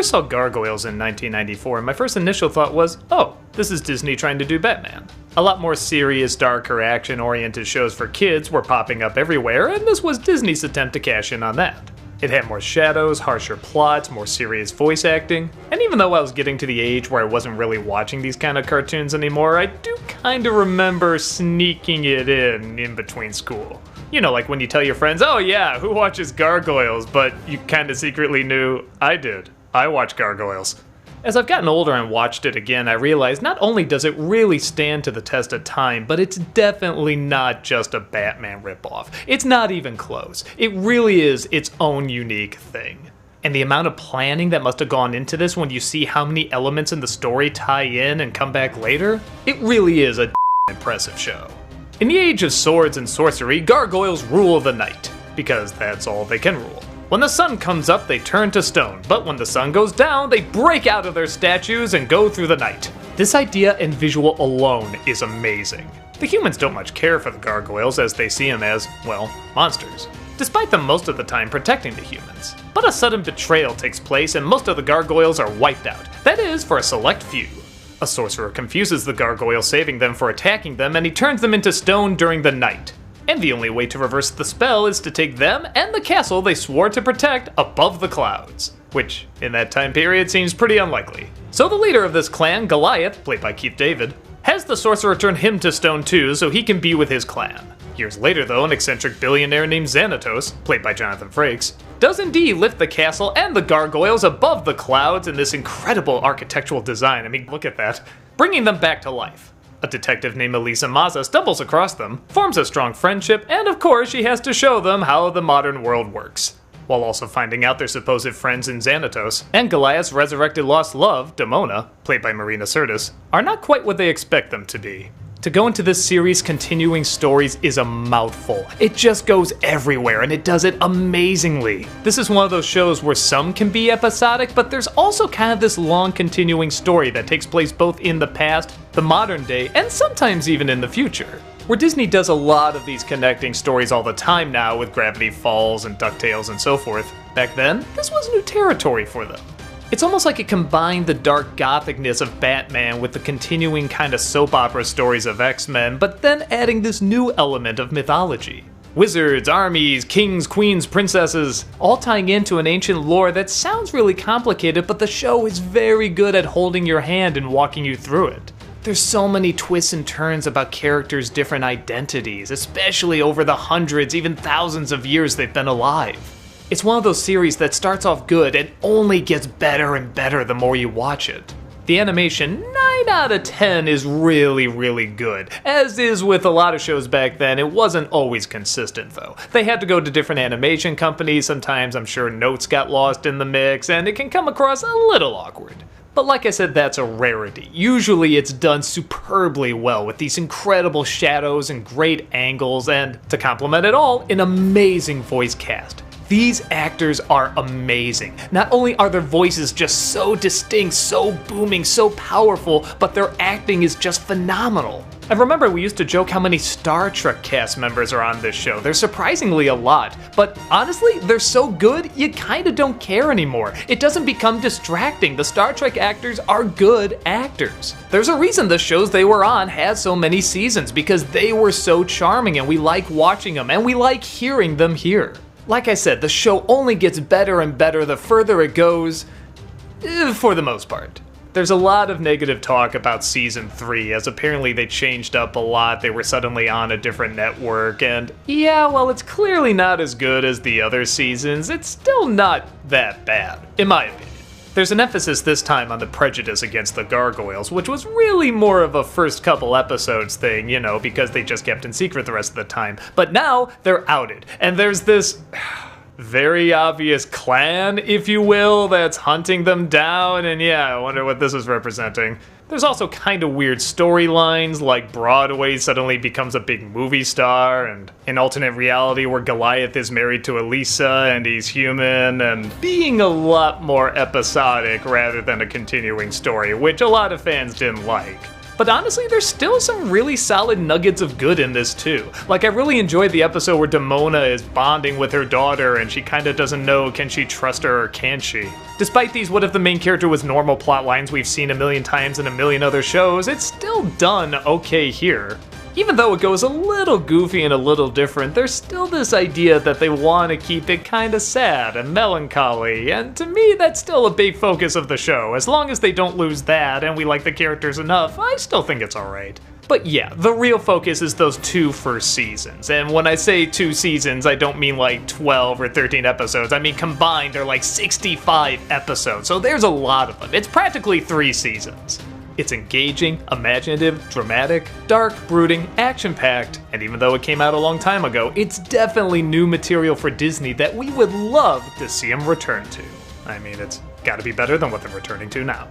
first saw Gargoyles in 1994, my first initial thought was, oh, this is Disney trying to do Batman. A lot more serious, darker, action-oriented shows for kids were popping up everywhere, and this was Disney's attempt to cash in on that. It had more shadows, harsher plots, more serious voice acting, and even though I was getting to the age where I wasn't really watching these kind of cartoons anymore, I do kinda remember sneaking it in between school. You know, like when you tell your friends, oh yeah, who watches Gargoyles, but you kinda secretly knew, I did. I watch Gargoyles. As I've gotten older and watched it again, I realized not only does it really stand to the test of time, but it's definitely not just a Batman ripoff. It's not even close. It really is its own unique thing. And the amount of planning that must have gone into this when you see how many elements in the story tie in and come back later, it really is a impressive show. In the age of swords and sorcery, Gargoyles rule the night, because that's all they can rule. When the sun comes up, they turn to stone, but when the sun goes down, they break out of their statues and go through the night. This idea and visual alone is amazing. The humans don't much care for the Gargoyles as they see them as, well, monsters, despite them most of the time protecting the humans. But a sudden betrayal takes place and most of the Gargoyles are wiped out, that is, for a select few. A sorcerer confuses the Gargoyle, saving them for attacking them, and he turns them into stone during the night. And the only way to reverse the spell is to take them and the castle they swore to protect above the clouds, which, in that time period, seems pretty unlikely. So the leader of this clan, Goliath, played by Keith David, has the sorcerer turn him to stone too so he can be with his clan. Years later though, an eccentric billionaire named Xanatos, played by Jonathan Frakes, does indeed lift the castle and the Gargoyles above the clouds in this incredible architectural design. I mean, look at that. Bringing them back to life. A detective named Elisa Maza stumbles across them, forms a strong friendship, and of course she has to show them how the modern world works, while also finding out their supposed friends in Xanatos and Goliath's resurrected lost love, Demona, played by Marina Sirtis, are not quite what they expect them to be. To go into this series' continuing stories is a mouthful. It just goes everywhere and it does it amazingly. This is one of those shows where some can be episodic, but there's also kind of this long continuing story that takes place both in the past, the modern day, and sometimes even in the future. Where Disney does a lot of these connecting stories all the time now with Gravity Falls and DuckTales and so forth, back then, this was new territory for them. It's almost like it combined the dark gothicness of Batman with the continuing kind of soap opera stories of X-Men, but then adding this new element of mythology. Wizards, armies, kings, queens, princesses, all tying into an ancient lore that sounds really complicated, but the show is very good at holding your hand and walking you through it. There's so many twists and turns about characters' different identities, especially over the hundreds, even thousands of years they've been alive. It's one of those series that starts off good and only gets better and better the more you watch it. The animation, 9 out of 10, is really good. As is with a lot of shows back then, it wasn't always consistent though. They had to go to different animation companies, sometimes I'm sure notes got lost in the mix, and it can come across a little awkward. But like I said, that's a rarity. Usually it's done superbly well with these incredible shadows and great angles, and to complement it all, an amazing voice cast. These actors are amazing. Not only are their voices just so distinct, so booming, so powerful, but their acting is just phenomenal. I remember we used to joke how many Star Trek cast members are on this show. There's surprisingly a lot, but honestly, they're so good, you kinda don't care anymore. It doesn't become distracting. The Star Trek actors are good actors. There's a reason the shows they were on had so many seasons, because they were so charming and we like watching them and we like hearing them here. Like I said, the show only gets better and better the further it goes, for the most part. There's a lot of negative talk about Season 3, as apparently they changed up a lot, they were suddenly on a different network, and yeah, while it's clearly not as good as the other seasons, it's still not that bad, in my opinion. There's an emphasis this time on the prejudice against the Gargoyles, which was really more of a first couple episodes thing, you know, because they just kept in secret the rest of the time. But now, they're outed, and there's this very obvious clan, if you will, that's hunting them down, and yeah, I wonder what this is representing. There's also kind of weird storylines, like Broadway suddenly becomes a big movie star, and an alternate reality where Goliath is married to Elisa and he's human, and being a lot more episodic rather than a continuing story, which a lot of fans didn't like. But honestly, there's still some really solid nuggets of good in this too. Like, I really enjoyed the episode where Demona is bonding with her daughter and she kinda doesn't know, can she trust her or can she? Despite these what if the main character was normal plot lines we've seen a million times in a million other shows, it's still done okay here. Even though it goes a little goofy and a little different, there's still this idea that they want to keep it kinda sad and melancholy, and to me that's still a big focus of the show. As long as they don't lose that and we like the characters enough, I still think it's alright. But yeah, the real focus is those 2 first seasons, and when I say 2 seasons, I don't mean like 12 or 13 episodes, I mean combined they're like 65 episodes, so there's a lot of them. It's practically 3 seasons. It's engaging, imaginative, dramatic, dark, brooding, action-packed, and even though it came out a long time ago, it's definitely new material for Disney that we would love to see them return to. I mean, it's gotta be better than what they're returning to now.